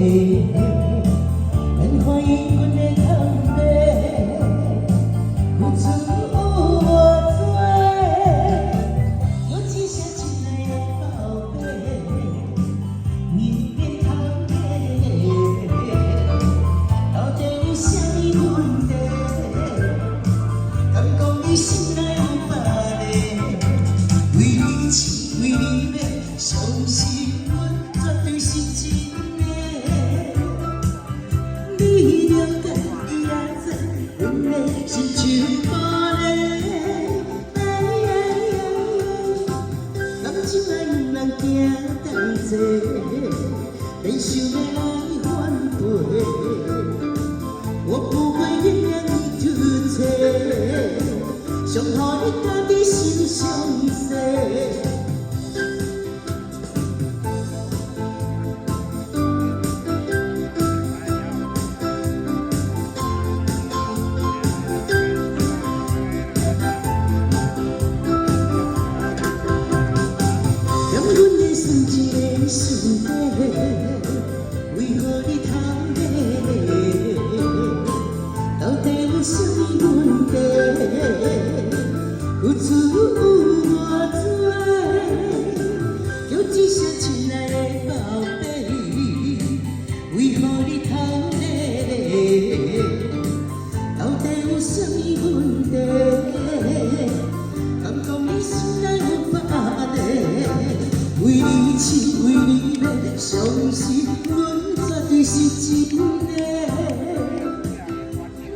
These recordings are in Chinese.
咱欢喜阮的通马，付出有偌多，我只想亲爱的宝贝，你别通马，到底有啥物问题？敢讲你心内有别个？为你痴，为你迷，相信阮绝对是真的。你了解，你也知，阮的心像玻璃。感情爱两人行同齐，免想要来反背。我不会原谅你出错，想予你家己心伤势。让阮的心一个顺地，为何你通马？到底有啥物问题？付出有偌多，叫一声亲爱的宝贝，为何你通马？到底有啥物问题？敢讲你心内有别个？为你痴，为你迷，相信阮绝对是真的。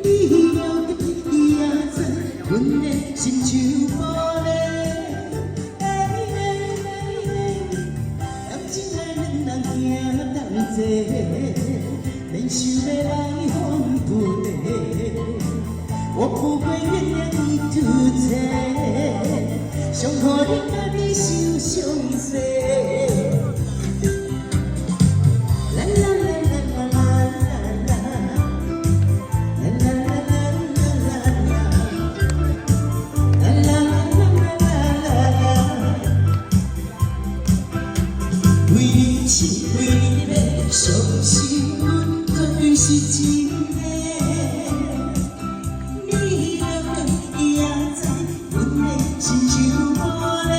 你了解，你也知，阮的心像玻璃。感情爱两人行同齐，免想要来反背。我不会原谅你出错，想予你家己受伤势。为你痴，为你迷，相信阮绝对是真的。你了解，你也知，阮的心像玻璃。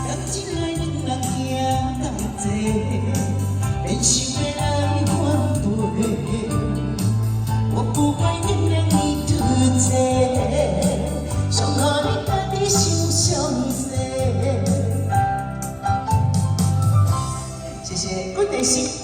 感情爱两人行同齐，免想要来反背。我不会原谅你出错，想予你家己受伤势。谢谢，贵德心。